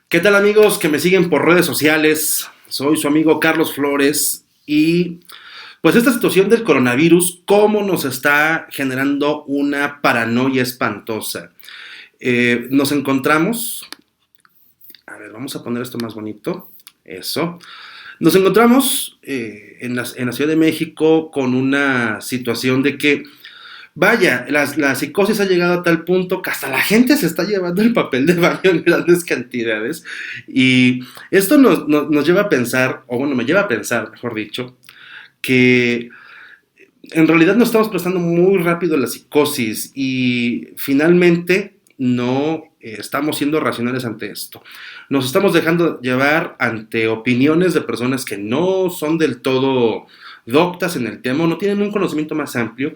¿Qué tal amigos que me siguen por redes sociales? Soy su amigo Carlos Flores y pues esta situación del coronavirus, ¿cómo nos está generando una paranoia espantosa? Nos encontramos, a ver, vamos a poner esto más bonito, eso. Nos encontramos en la Ciudad de México con una situación de que vaya, la psicosis ha llegado a tal punto que hasta la gente se está llevando el papel de baño en grandes cantidades. Y esto nos lleva a pensar, o bueno, me lleva a pensar, mejor dicho, que en realidad nos estamos prestando muy rápido a la psicosis y finalmente no estamos siendo racionales ante esto. Nos estamos dejando llevar ante opiniones de personas que no son del todo doctas en el tema, no tienen un conocimiento más amplio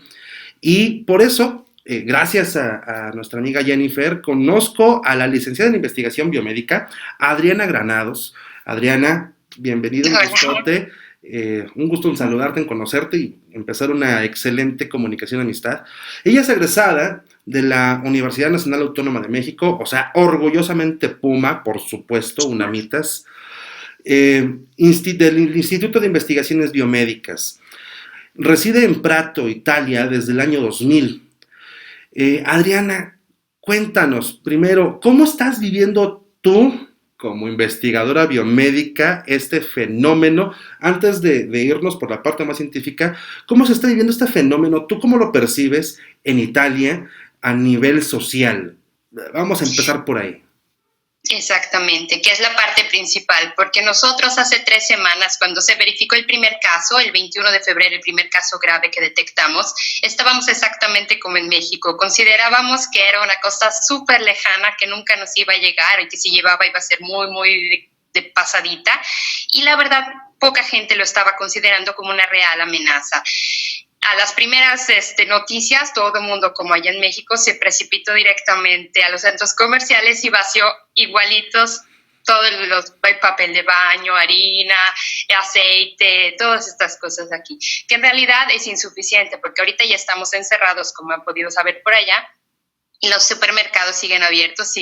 y por eso, gracias a nuestra amiga Jennifer, conozco a la licenciada en investigación biomédica, Adriana Granados. Adriana, bienvenida, Hola. un gusto en saludarte, en conocerte y empezar una excelente comunicación y amistad. Ella es egresada de la Universidad Nacional Autónoma de México, o sea, orgullosamente Puma, por supuesto, UNAMITAS, del Instituto de Investigaciones Biomédicas. Reside en Prato, Italia, desde el año 2000. Adriana, cuéntanos primero, ¿cómo estás viviendo tú como investigadora biomédica este fenómeno? Antes de irnos por la parte más científica, ¿cómo se está viviendo este fenómeno? ¿Tú cómo lo percibes en Italia a nivel social? Vamos a empezar por ahí. Exactamente, que es la parte principal, porque nosotros hace 3 semanas, cuando se verificó el primer caso, el 21 de febrero, el primer caso grave que detectamos, estábamos exactamente como en México. Considerábamos que era una cosa súper lejana, que nunca nos iba a llegar y que si llevaba iba a ser muy, muy de pasadita. Y la verdad, poca gente lo estaba considerando como una real amenaza. A las primeras noticias, todo el mundo, como allá en México, se precipitó directamente a los centros comerciales y vació igualitos todo el papel de baño, harina, aceite, todas estas cosas aquí, que en realidad es insuficiente, porque ahorita ya estamos encerrados, como han podido saber por allá, y los supermercados siguen abiertas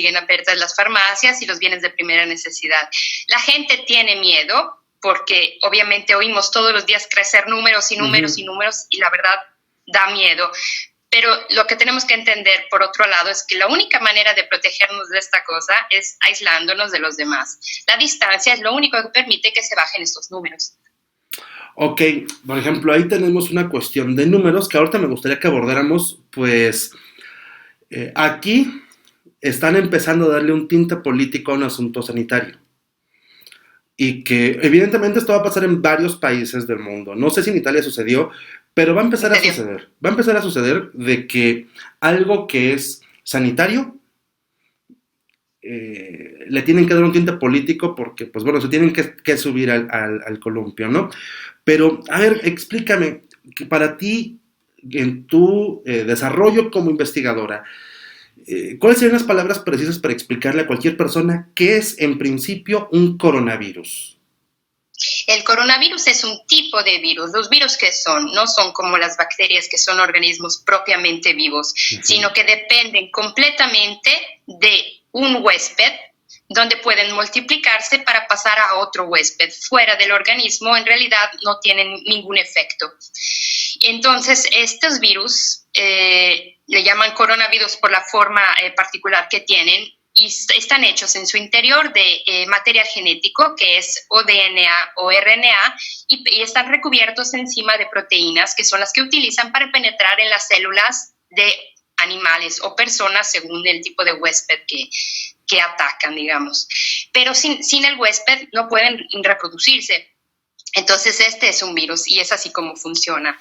las farmacias y los bienes de primera necesidad. La gente tiene miedo porque obviamente oímos todos los días crecer números y números y números y la verdad da miedo. Pero lo que tenemos que entender, por otro lado, es que la única manera de protegernos de esta cosa es aislándonos de los demás. La distancia es lo único que permite que se bajen estos números. Ok, por ejemplo, ahí tenemos una cuestión de números que ahorita me gustaría que abordáramos, pues aquí están empezando a darle un tinte político a un asunto sanitario. Y que evidentemente esto va a pasar en varios países del mundo. No sé si en Italia sucedió, pero va a empezar a Sucedió. suceder. Va a empezar a suceder de que algo que es sanitario le tienen que dar un tinte político porque, pues bueno, se tienen que subir al columpio, ¿no? Pero, a ver, explícame, que para ti, en tu desarrollo como investigadora, ¿cuáles serían las palabras precisas para explicarle a cualquier persona qué es en principio un coronavirus? El coronavirus es un tipo de virus. Los virus que son, no son como las bacterias que son organismos propiamente vivos, sino que dependen completamente de un huésped donde pueden multiplicarse para pasar a otro huésped. Fuera del organismo, en realidad no tienen ningún efecto. Entonces, estos virus le llaman coronavirus por la forma particular que tienen y están hechos en su interior de material genético, que es o DNA o RNA, y están recubiertos encima de proteínas, que son las que utilizan para penetrar en las células de animales o personas según el tipo de huésped que atacan, digamos. Pero sin el huésped no pueden reproducirse. Entonces, este es un virus y es así como funciona.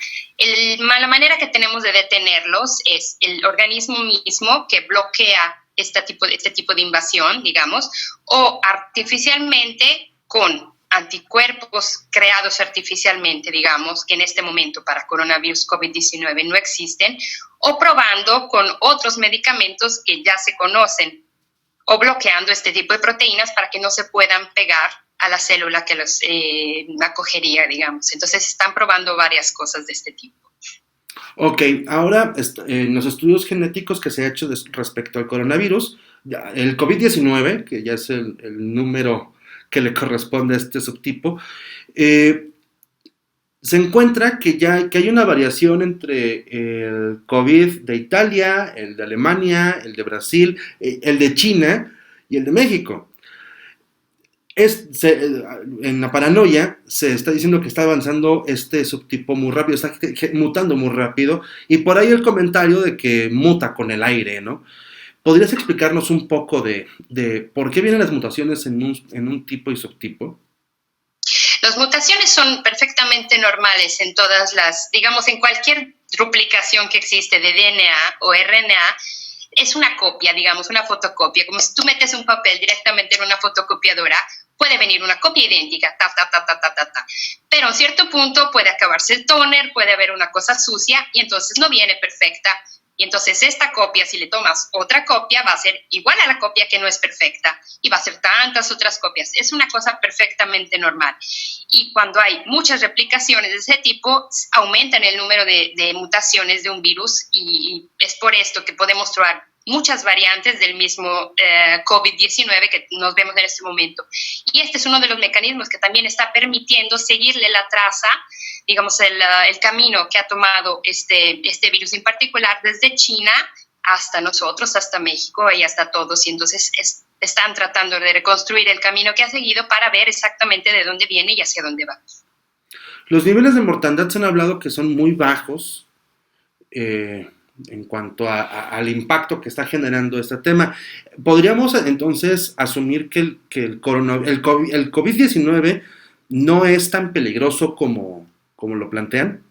La manera que tenemos de detenerlos es el organismo mismo que bloquea este tipo de invasión, digamos, o artificialmente con anticuerpos creados artificialmente, digamos, que en este momento para coronavirus COVID-19 no existen, o probando con otros medicamentos que ya se conocen, o bloqueando este tipo de proteínas para que no se puedan pegar a la célula que los acogería, digamos. Entonces están probando varias cosas de este tipo. Ok, ahora en los estudios genéticos que se ha hecho respecto al coronavirus, El COVID-19, que ya es el número que le corresponde a este subtipo, se encuentra que hay una variación entre el COVID de Italia, el de Alemania, el de Brasil, el de China y el de México. En la paranoia se está diciendo que está avanzando este subtipo muy rápido, está mutando muy rápido, y por ahí el comentario de que muta con el aire, ¿no? ¿Podrías explicarnos un poco de por qué vienen las mutaciones en un tipo y subtipo? Las mutaciones son perfectamente normales en todas digamos, en cualquier duplicación que existe de DNA o RNA, es una copia, digamos, una fotocopia. Como si tú metes un papel directamente en una fotocopiadora, puede venir una copia idéntica, pero a un cierto punto puede acabarse el tóner, puede haber una cosa sucia y entonces no viene perfecta. Y entonces esta copia, si le tomas otra copia, va a ser igual a la copia que no es perfecta y va a ser tantas otras copias. Es una cosa perfectamente normal. Y cuando hay muchas replicaciones de ese tipo, aumentan el número de mutaciones de un virus y es por esto que podemos trobar muchas variantes del mismo COVID-19 que nos vemos en este momento. Y este es uno de los mecanismos que también está permitiendo seguirle la traza, digamos, el camino que ha tomado este virus en particular desde China hasta nosotros, hasta México y hasta todos. Y entonces están tratando de reconstruir el camino que ha seguido para ver exactamente de dónde viene y hacia dónde va. Los niveles de mortandad se han hablado que son muy bajos en cuanto al impacto que está generando este tema. ¿Podríamos entonces asumir que el COVID-19 no es tan peligroso como lo plantean?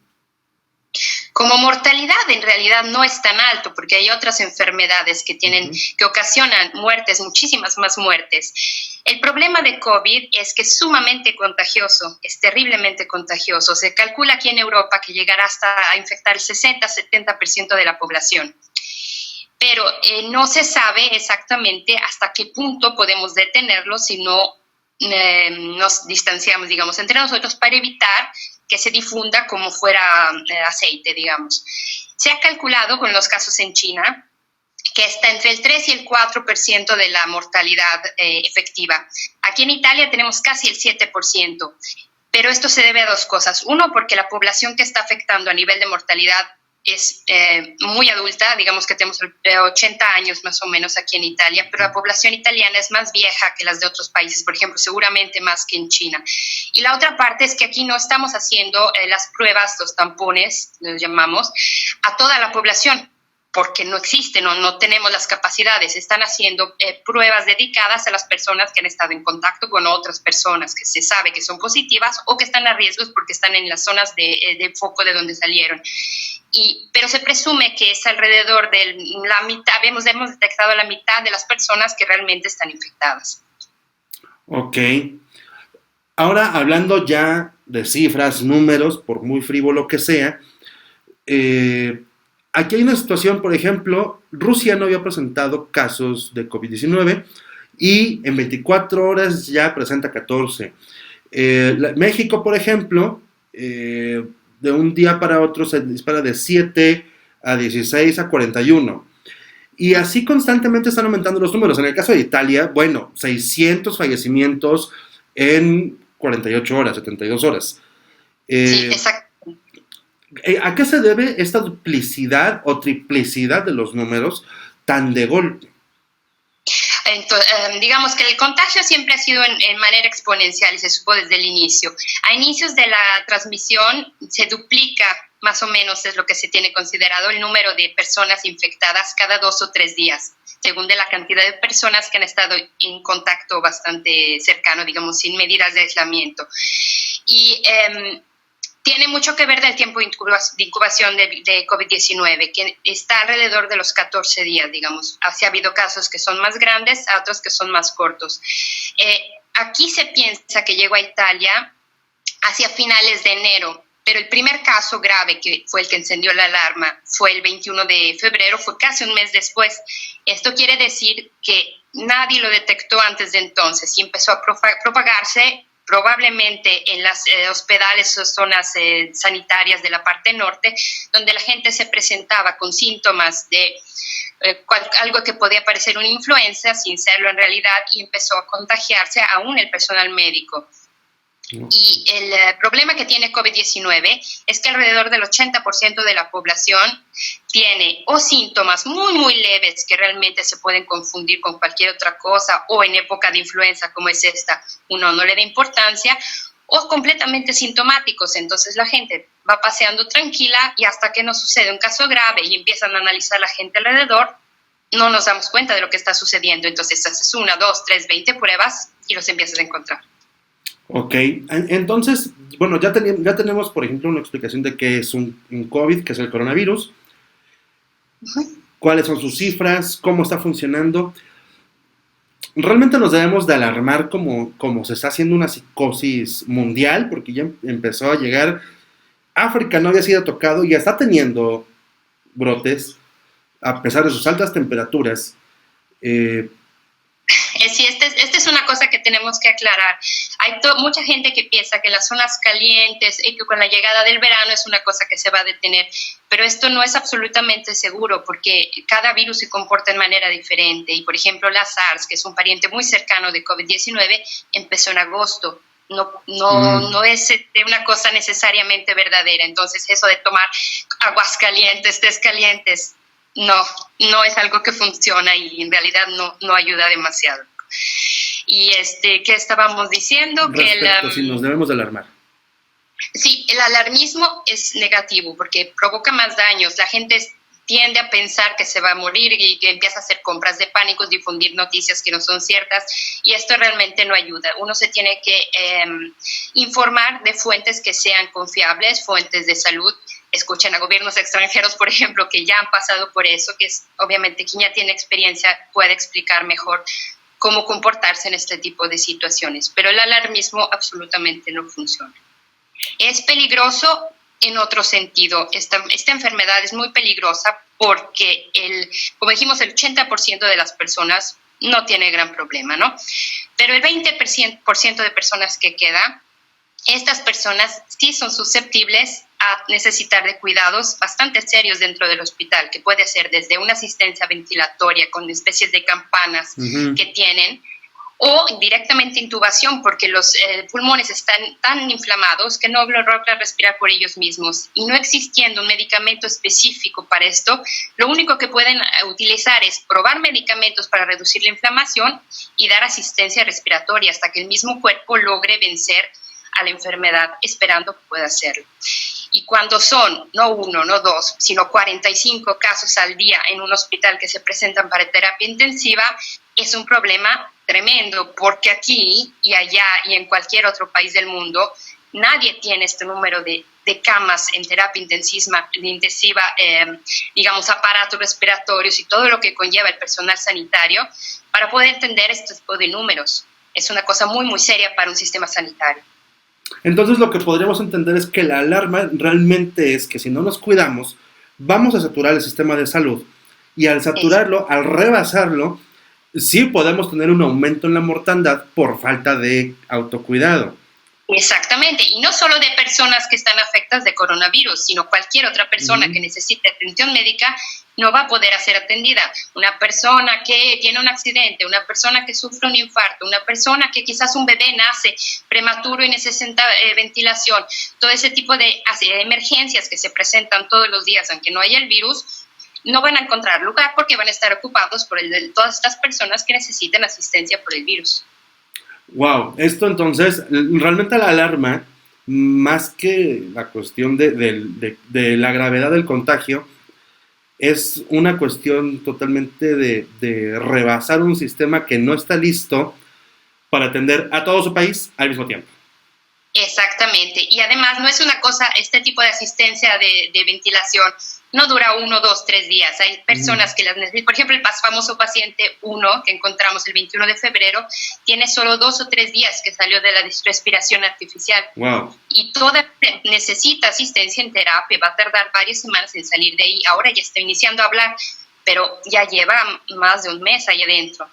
Como mortalidad en realidad no es tan alto porque hay otras enfermedades que ocasionan muertes, muchísimas más muertes. El problema de COVID es que es sumamente contagioso, es terriblemente contagioso. Se calcula aquí en Europa que llegará hasta a infectar el 60-70% de la población. Pero no se sabe exactamente hasta qué punto podemos detenerlo si no nos distanciamos, digamos, entre nosotros para evitar que se difunda como fuera aceite, digamos. Se ha calculado con los casos en China que está entre el 3 y el 4% de la mortalidad efectiva. Aquí en Italia tenemos casi el 7%, pero esto se debe a dos cosas. Uno, porque la población que está afectando a nivel de mortalidad es muy adulta, digamos que tenemos 80 años más o menos aquí en Italia, pero la población italiana es más vieja que las de otros países, por ejemplo, seguramente más que en China. Y la otra parte es que aquí no estamos haciendo las pruebas, los tampones, los llamamos, a toda la población, porque no existe, no tenemos las capacidades. Están haciendo pruebas dedicadas a las personas que han estado en contacto con otras personas que se sabe que son positivas o que están a riesgos porque están en las zonas de foco de donde salieron. Pero se presume que es alrededor de la mitad, hemos detectado la mitad de las personas que realmente están infectadas. Ok. Ahora, hablando ya de cifras, números, por muy frívolo que sea, aquí hay una situación, por ejemplo, Rusia no había presentado casos de COVID-19 y en 24 horas ya presenta 14. México, por ejemplo, de un día para otro se dispara de 7 a 16 a 41. Y así constantemente están aumentando los números. En el caso de Italia, 600 fallecimientos en 48 horas, 72 horas. Sí, exacto. ¿A qué se debe esta duplicidad o triplicidad de los números tan de golpe? Entonces, digamos que el contagio siempre ha sido en manera exponencial y se supo desde el inicio. A inicios de la transmisión se duplica, más o menos es lo que se tiene considerado, el número de personas infectadas cada 2 o 3 días, según de la cantidad de personas que han estado en contacto bastante cercano, digamos, sin medidas de aislamiento. Y tiene mucho que ver del tiempo de incubación de COVID-19, que está alrededor de los 14 días, digamos. Ha habido casos que son más grandes, otros que son más cortos. Aquí se piensa que llegó a Italia hacia finales de enero, pero el primer caso grave, que fue el que encendió la alarma, fue el 21 de febrero, fue casi un mes después. Esto quiere decir que nadie lo detectó antes de entonces y empezó a propagarse probablemente en las hospitales o zonas sanitarias de la parte norte, donde la gente se presentaba con síntomas de algo que podía parecer una influenza sin serlo en realidad, y empezó a contagiarse aún el personal médico. Y el problema que tiene COVID-19 es que alrededor del 80% de la población tiene o síntomas muy, muy leves que realmente se pueden confundir con cualquier otra cosa, o en época de influenza como es esta, uno no le da importancia, o completamente sintomáticos. Entonces la gente va paseando tranquila y hasta que no sucede un caso grave y empiezan a analizar la gente alrededor, no nos damos cuenta de lo que está sucediendo. Entonces haces 1, 2, 3, 20 pruebas y los empiezas a encontrar. Ok, entonces, bueno, ya tenemos, por ejemplo, una explicación de qué es un COVID, que es el coronavirus, cuáles son sus cifras, cómo está funcionando. Realmente nos debemos de alarmar como se está haciendo una psicosis mundial, porque ya empezó a llegar, África no había sido tocado y ya está teniendo brotes, a pesar de sus altas temperaturas. Sí, esta es una cosa que tenemos que aclarar. Hay mucha gente que piensa que las zonas calientes y que con la llegada del verano es una cosa que se va a detener, pero esto no es absolutamente seguro porque cada virus se comporta de manera diferente. Y, por ejemplo, la SARS, que es un pariente muy cercano de COVID-19, empezó en agosto. No es una cosa necesariamente verdadera. Entonces, eso de tomar aguas calientes, tés calientes, no es algo que funciona y en realidad no ayuda demasiado. Y ¿qué estábamos diciendo? Si nos debemos de alarmar. Sí, el alarmismo es negativo porque provoca más daños. La gente tiende a pensar que se va a morir y que empieza a hacer compras de pánicos, difundir noticias que no son ciertas, y esto realmente no ayuda. Uno se tiene que informar de fuentes que sean confiables, fuentes de salud. Escuchen a gobiernos extranjeros, por ejemplo, que ya han pasado por eso, que es obviamente quien ya tiene experiencia puede explicar mejor cómo comportarse en este tipo de situaciones. Pero el alarmismo absolutamente no funciona. Es peligroso en otro sentido. Esta enfermedad es muy peligrosa porque, como dijimos, el 80% de las personas no tiene gran problema, ¿no? Pero el 20% de personas que queda, estas personas sí son susceptibles a necesitar de cuidados bastante serios dentro del hospital, que puede ser desde una asistencia ventilatoria con especies de campanas que tienen, o directamente intubación, porque los pulmones están tan inflamados que no logran respirar por ellos mismos. Y no existiendo un medicamento específico para esto, lo único que pueden utilizar es probar medicamentos para reducir la inflamación y dar asistencia respiratoria hasta que el mismo cuerpo logre vencer a la enfermedad, esperando que pueda hacerlo. Y cuando son, no 1, no 2, sino 45 casos al día en un hospital que se presentan para terapia intensiva, es un problema tremendo, porque aquí y allá y en cualquier otro país del mundo, nadie tiene este número de camas en terapia intensiva, digamos, aparatos respiratorios y todo lo que conlleva el personal sanitario para poder entender este tipo de números. Es una cosa muy, muy seria para un sistema sanitario. Entonces lo que podríamos entender es que la alarma realmente es que si no nos cuidamos, vamos a saturar el sistema de salud y al saturarlo, al rebasarlo, sí podemos tener un aumento en la mortandad por falta de autocuidado. Exactamente, y no solo de personas que están afectadas de coronavirus, sino cualquier otra persona que necesite atención médica no va a poder ser atendida. Una persona que tiene un accidente, una persona que sufre un infarto, una persona que quizás un bebé nace prematuro y necesita ventilación, todo ese tipo de emergencias que se presentan todos los días, aunque no haya el virus, no van a encontrar lugar porque van a estar ocupados por todas estas personas que necesitan asistencia por el virus. Wow, esto entonces, realmente la alarma, más que la cuestión de la gravedad del contagio, es una cuestión totalmente de rebasar un sistema que no está listo para atender a todo su país al mismo tiempo. Exactamente, y además no es una cosa, este tipo de asistencia de ventilación no dura 1, 2, 3 días. Hay personas que las necesitan. Por ejemplo, el famoso paciente 1 que encontramos el 21 de febrero tiene solo 2 o 3 días que salió de la respiración artificial. Wow. Y toda necesita asistencia en terapia, va a tardar varias semanas en salir de ahí. Ahora ya está iniciando a hablar, pero ya lleva más de un mes ahí adentro.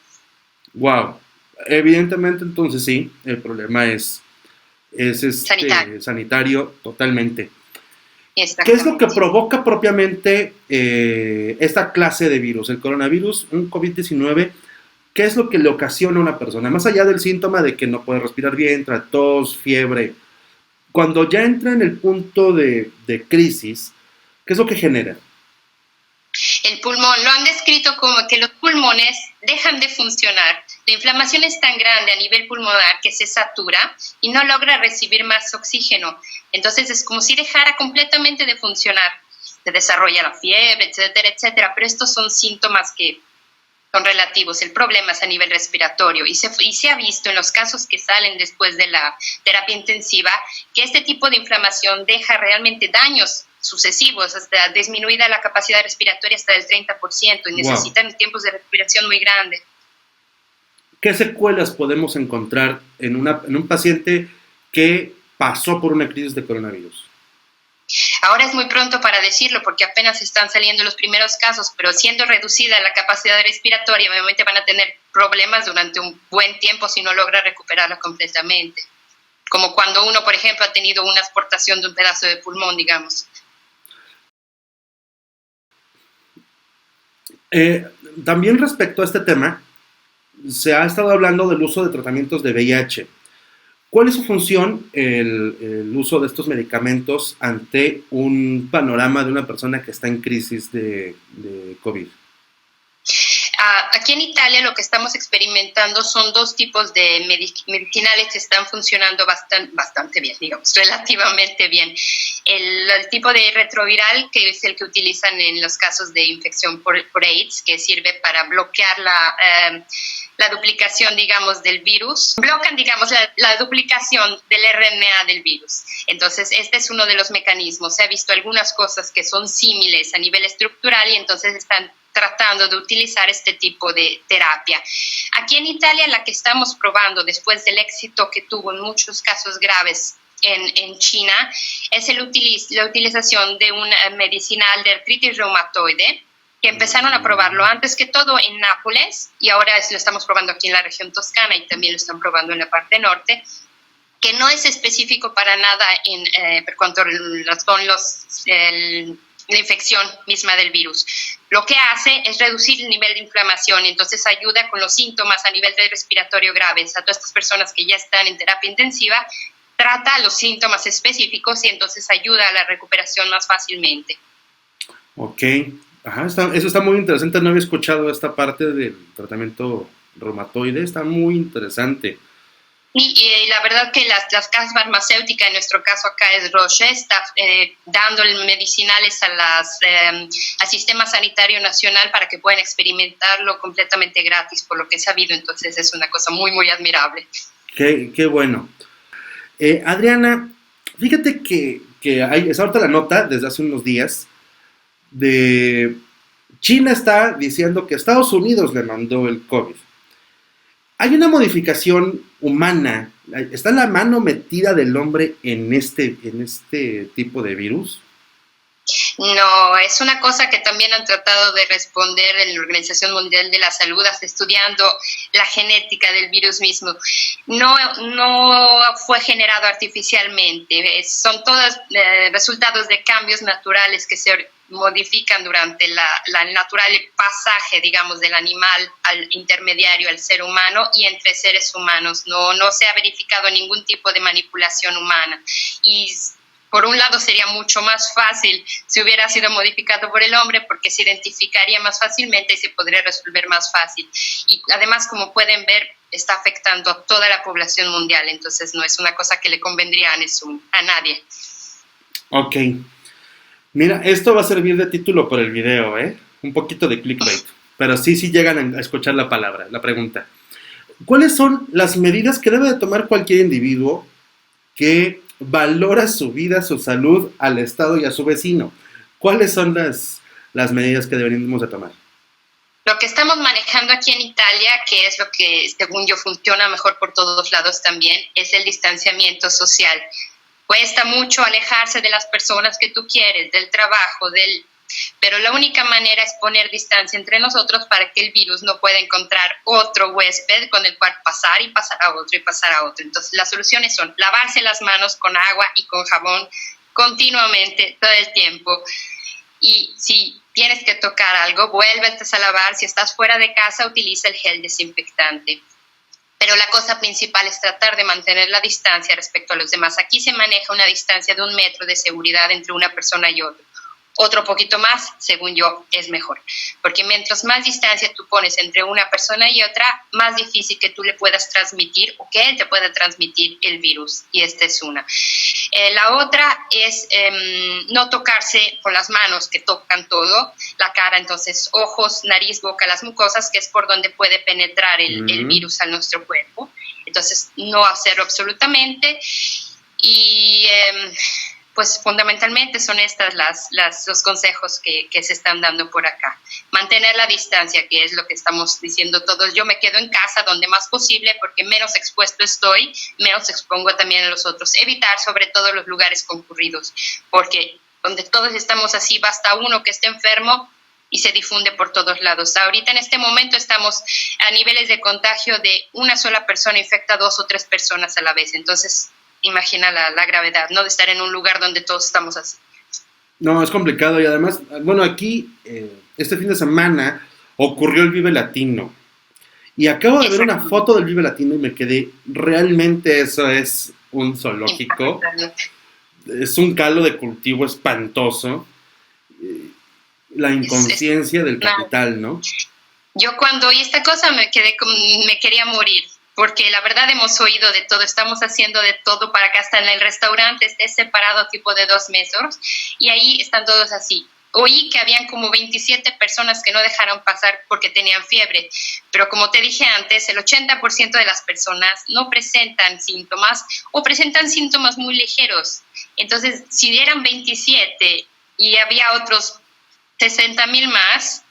Wow. Evidentemente, entonces sí, el problema es sanitario. Sanitario totalmente. ¿Qué es lo que Exactamente. provoca propiamente esta clase de virus? El coronavirus, un COVID-19, ¿qué es lo que le ocasiona a una persona? Más allá del síntoma de que no puede respirar bien, trae tos, fiebre, cuando ya entra en el punto de crisis, ¿qué es lo que genera? El pulmón, lo han descrito como que los pulmones dejan de funcionar. La inflamación es tan grande a nivel pulmonar que se satura y no logra recibir más oxígeno. Entonces es como si dejara completamente de funcionar. Se desarrolla la fiebre, etcétera, etcétera. Pero estos son síntomas que son relativos. El problema es a nivel respiratorio y se ha visto en los casos que salen después de la terapia intensiva que este tipo de inflamación deja realmente daños sucesivos, hasta disminuida la capacidad respiratoria hasta del 30% y Wow. necesitan tiempos de respiración muy grandes. ¿Qué secuelas podemos encontrar en un paciente que pasó por una crisis de coronavirus? Ahora es muy pronto para decirlo porque apenas están saliendo los primeros casos, pero siendo reducida la capacidad respiratoria, obviamente van a tener problemas durante un buen tiempo si no logra recuperarla completamente. Como cuando uno, por ejemplo, ha tenido una exportación de un pedazo de pulmón, digamos. Eh, También respecto a este tema, se ha estado hablando del uso de tratamientos de VIH. ¿Cuál es su función, el uso de estos medicamentos ante un panorama de una persona que está en crisis de COVID? Aquí en Italia lo que estamos experimentando son dos tipos de medicinales que están funcionando bastante bien, digamos, relativamente bien. El tipo de retroviral, que es el que utilizan en los casos de infección por AIDS, que sirve para bloquear la duplicación, digamos, del virus. Bloquean, digamos, la duplicación del RNA del virus. Entonces, este es uno de los mecanismos. Se ha visto algunas cosas que son similares a nivel estructural y entonces están tratando de utilizar este tipo de terapia. Aquí en Italia la que estamos probando después del éxito que tuvo en muchos casos graves en China es la utilización de un medicinal de artritis reumatoide que empezaron a probarlo antes que todo en Nápoles y ahora lo estamos probando aquí en la región toscana y también lo están probando en la parte norte, que no es específico para nada por cuanto son la infección misma del virus. Lo que hace es reducir el nivel de inflamación y entonces ayuda con los síntomas a nivel de respiratorio graves. A todas estas personas que ya están en terapia intensiva, trata los síntomas específicos y entonces ayuda a la recuperación más fácilmente. Ok, ajá, eso está muy interesante, no había escuchado esta parte del tratamiento reumatoide, está muy interesante. Y la verdad que las casas farmacéuticas, en nuestro caso acá es Roche, está dando medicinales al Sistema Sanitario Nacional para que puedan experimentarlo completamente gratis, por lo que he sabido, entonces es una cosa muy, muy admirable. Qué bueno. Adriana, fíjate que es ahorita la nota desde hace unos días de China está diciendo que Estados Unidos le mandó el COVID. Hay una modificación humana, está la mano metida del hombre en este tipo de virus. No, es una cosa que también han tratado de responder en la Organización Mundial de la Salud, hasta estudiando la genética del virus mismo. No fue generado artificialmente, son todos resultados de cambios naturales que se modifican durante el natural pasaje, digamos, del animal al intermediario, al ser humano y entre seres humanos. No se ha verificado ningún tipo de manipulación humana. Y por un lado sería mucho más fácil si hubiera sido modificado por el hombre porque se identificaría más fácilmente y se podría resolver más fácil. Y además, como pueden ver, está afectando a toda la población mundial, entonces no es una cosa que le convendría a nadie. Ok. Mira, esto va a servir de título por el video, ¿eh? Un poquito de clickbait. Pero sí llegan a escuchar la palabra, la pregunta. ¿Cuáles son las medidas que debe de tomar cualquier individuo que valora su vida, su salud, al Estado y a su vecino? ¿Cuáles son las medidas que deberíamos de tomar? Lo que estamos manejando aquí en Italia, que es lo que según yo funciona mejor por todos lados también, es el distanciamiento social. Cuesta mucho alejarse de las personas que tú quieres, del trabajo, pero la única manera es poner distancia entre nosotros para que el virus no pueda encontrar otro huésped con el cual pasar y pasar a otro y pasar a otro. Entonces las soluciones son lavarse las manos con agua y con jabón continuamente, todo el tiempo. Y si tienes que tocar algo, vuélvete a lavar. Si estás fuera de casa, utiliza el gel desinfectante. Pero la cosa principal es tratar de mantener la distancia respecto a los demás. Aquí se maneja una distancia de 1 metro de seguridad entre una persona y otra. Otro poquito más, según yo, es mejor. Porque mientras más distancia tú pones entre una persona y otra, más difícil que tú le puedas transmitir o que él te pueda transmitir el virus. Y esta es una. La otra es no tocarse con las manos, que tocan todo, la cara, entonces ojos, nariz, boca, las mucosas, que es por donde puede penetrar el virus a nuestro cuerpo. Entonces, no hacerlo absolutamente. Y pues fundamentalmente son estas los consejos que se están dando por acá. Mantener la distancia, que es lo que estamos diciendo todos. Yo me quedo en casa donde más posible porque menos expuesto estoy, menos expongo también a los otros. Evitar sobre todo los lugares concurridos, porque donde todos estamos así, basta uno que esté enfermo y se difunde por todos lados. Ahorita en este momento estamos a niveles de contagio de una sola persona infecta a 2 o 3 personas a la vez. Entonces, imagina la gravedad, ¿no? De estar en un lugar donde todos estamos así. No, es complicado y además, bueno, aquí este fin de semana ocurrió el Vive Latino y acabo de ver una foto del Vive Latino y me quedé, realmente eso es un zoológico, es un caldo de cultivo espantoso, la inconsciencia del capital, ¿no? Yo cuando oí esta cosa me quería morir. Porque la verdad hemos oído de todo, estamos haciendo de todo para que hasta en el restaurante esté separado tipo de 2 metros y ahí están todos así. Oí que habían como 27 personas que no dejaron pasar porque tenían fiebre, pero como te dije antes, el 80% de las personas no presentan síntomas o presentan síntomas muy ligeros. Entonces, si eran 27 y había otros 60,000 más,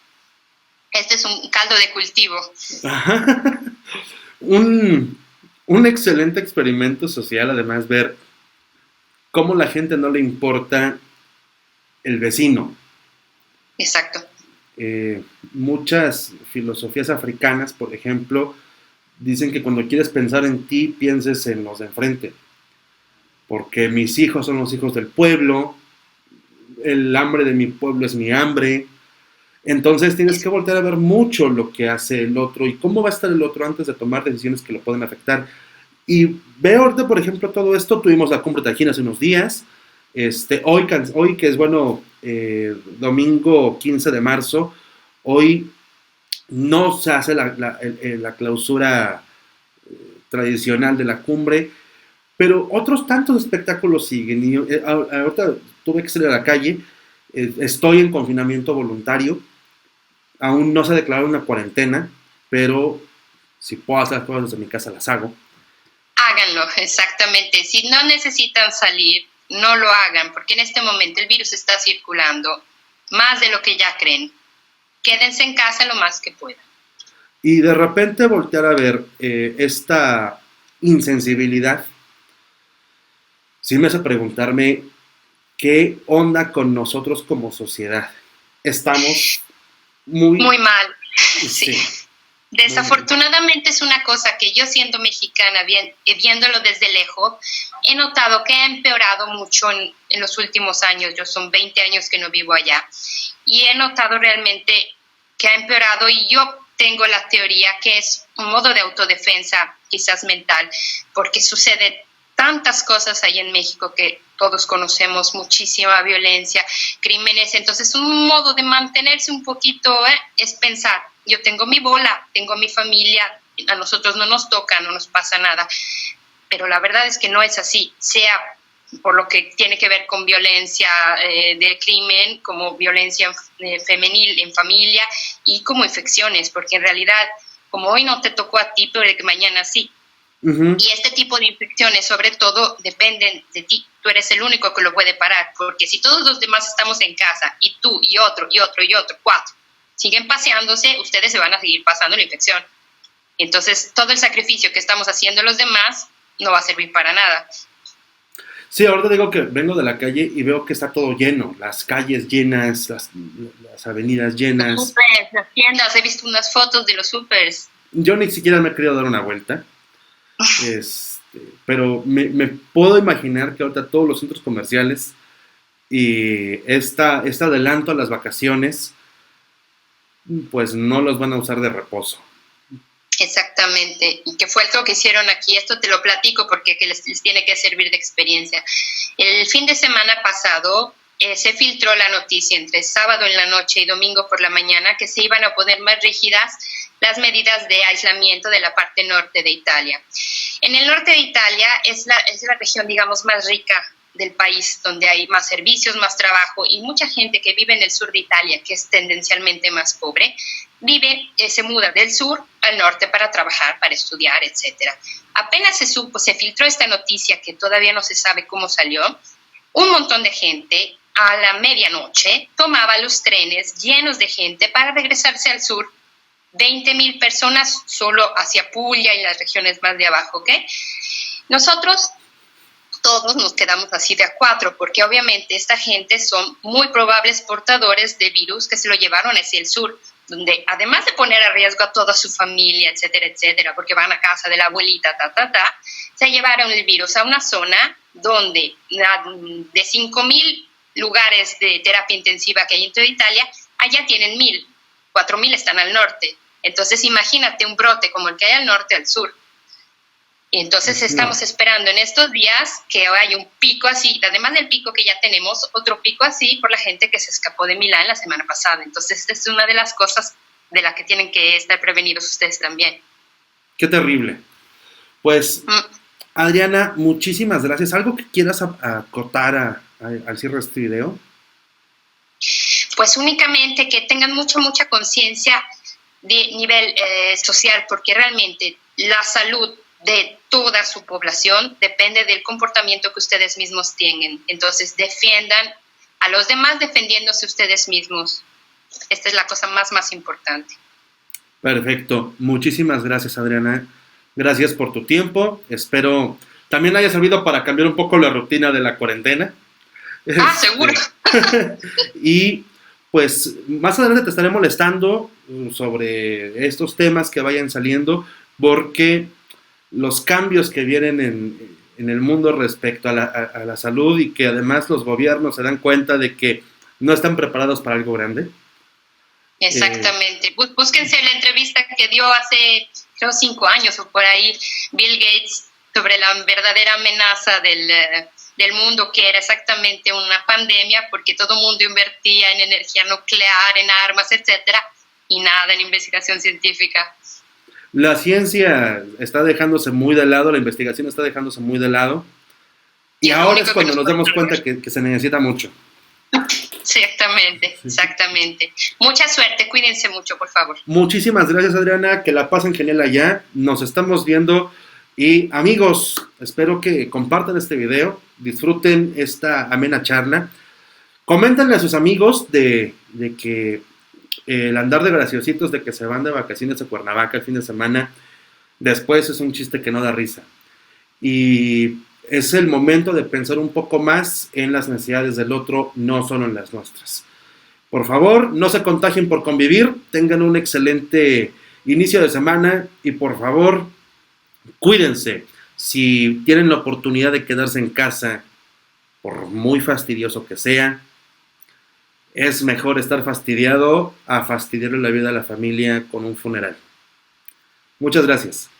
este es un caldo de cultivo. Un excelente experimento social, además, ver cómo la gente no le importa el vecino. Exacto. Muchas filosofías africanas, por ejemplo, dicen que cuando quieres pensar en ti, pienses en los de enfrente. Porque mis hijos son los hijos del pueblo, el hambre de mi pueblo es mi hambre. Entonces tienes que voltear a ver mucho lo que hace el otro y cómo va a estar el otro antes de tomar decisiones que lo pueden afectar. Y veo ahorita, por ejemplo, todo esto. Tuvimos la cumbre Tajín hace unos días. Hoy que es domingo 15 de marzo, hoy no se hace la clausura tradicional de la cumbre, pero otros tantos espectáculos siguen. Y ahorita tuve que salir a la calle, estoy en confinamiento voluntario. Aún no se ha declarado una cuarentena, pero si puedo hacer las cosas desde mi casa, las hago. Háganlo, exactamente. Si no necesitan salir, no lo hagan, porque en este momento el virus está circulando más de lo que ya creen. Quédense en casa lo más que puedan. Y de repente voltear a ver esta insensibilidad, sí me hace preguntarme qué onda con nosotros como sociedad. Estamos muy mal. Sí. Desafortunadamente es una cosa que yo siendo mexicana, viéndolo desde lejos, he notado que ha empeorado mucho en los últimos años. Yo son 20 años que no vivo allá y he notado realmente que ha empeorado y yo tengo la teoría que es un modo de autodefensa, quizás mental, porque sucede tantas cosas ahí en México que todos conocemos, muchísima violencia, crímenes. Entonces un modo de mantenerse un poquito es pensar, yo tengo mi bola, tengo mi familia, a nosotros no nos toca, no nos pasa nada, pero la verdad es que no es así, sea por lo que tiene que ver con violencia de crimen, como violencia femenil en familia y como infecciones, porque en realidad, como hoy no te tocó a ti, pero que mañana sí. Uh-huh. Y este tipo de infecciones, sobre todo, dependen de ti. Tú eres el único que lo puede parar, porque si todos los demás estamos en casa, y tú, y otro, 4, siguen paseándose, ustedes se van a seguir pasando la infección. Entonces, todo el sacrificio que estamos haciendo los demás no va a servir para nada. Sí, ahorita digo que vengo de la calle y veo que está todo lleno, las calles llenas, las avenidas llenas. Los supers, las tiendas, he visto unas fotos de los supers. Yo ni siquiera me he querido dar una vuelta. Pero me puedo imaginar que ahorita todos los centros comerciales y este adelanto a las vacaciones, pues no los van a usar de reposo. Exactamente, y que fue lo que hicieron aquí. Esto te lo platico porque que les tiene que servir de experiencia. El fin de semana pasado se filtró la noticia entre sábado en la noche y domingo por la mañana que se iban a poner más rígidas las medidas de aislamiento de la parte norte de Italia. En el norte de Italia es la región, digamos, más rica del país, donde hay más servicios, más trabajo, y mucha gente que vive en el sur de Italia, que es tendencialmente más pobre, se muda del sur al norte para trabajar, para estudiar, etc. Apenas se filtró esta noticia, que todavía no se sabe cómo salió, un montón de gente a la medianoche tomaba los trenes llenos de gente para regresarse al sur. 20,000 personas solo hacia Puglia y las regiones más de abajo, ¿ok? Nosotros todos nos quedamos así de a cuatro, porque obviamente esta gente son muy probables portadores de virus que se lo llevaron hacia el sur, donde además de poner a riesgo a toda su familia, etcétera, etcétera, porque van a casa de la abuelita, se llevaron el virus a una zona donde de 5,000 lugares de terapia intensiva que hay en toda Italia, allá tienen 1,000, 4,000 están al norte. Entonces imagínate un brote como el que hay al norte al sur. Y entonces estamos esperando en estos días que haya un pico así, además del pico que ya tenemos, otro pico así por la gente que se escapó de Milán la semana pasada. Entonces esta es una de las cosas de las que tienen que estar prevenidos ustedes también. Qué terrible. Pues, Adriana, muchísimas gracias. ¿Algo que quieras acotar al cierre de este video? Pues únicamente que tengan mucha conciencia de nivel social, porque realmente la salud de toda su población depende del comportamiento que ustedes mismos tienen. Entonces, defiendan a los demás defendiéndose ustedes mismos. Esta es la cosa más importante. Perfecto. Muchísimas gracias, Adriana. Gracias por tu tiempo. Espero también haya servido para cambiar un poco la rutina de la cuarentena. Seguro. Y pues más adelante te estaré molestando sobre estos temas que vayan saliendo, porque los cambios que vienen en el mundo respecto a la salud, y que además los gobiernos se dan cuenta de que no están preparados para algo grande. Exactamente. Búsquense la entrevista que dio hace, creo, 5 años o por ahí, Bill Gates, sobre la verdadera amenaza del mundo, que era exactamente una pandemia, porque todo el mundo invertía en energía nuclear, en armas, etcétera, y nada en investigación científica. La ciencia está dejándose muy de lado, la investigación está dejándose muy de lado, y ahora es cuando nos damos cuenta que se necesita mucho. Exactamente. Mucha suerte, cuídense mucho, por favor. Muchísimas gracias, Adriana, que la pasen genial allá, nos estamos viendo, y amigos, espero que compartan este video, disfruten esta amena charla, coméntenle a sus amigos de que el andar de graciositos de que se van de vacaciones a Cuernavaca el fin de semana, después es un chiste que no da risa. Y es el momento de pensar un poco más en las necesidades del otro, no solo en las nuestras. Por favor, no se contagien por convivir, tengan un excelente inicio de semana y por favor, cuídense. Si tienen la oportunidad de quedarse en casa, por muy fastidioso que sea, es mejor estar fastidiado a fastidiarle la vida a la familia con un funeral. Muchas gracias.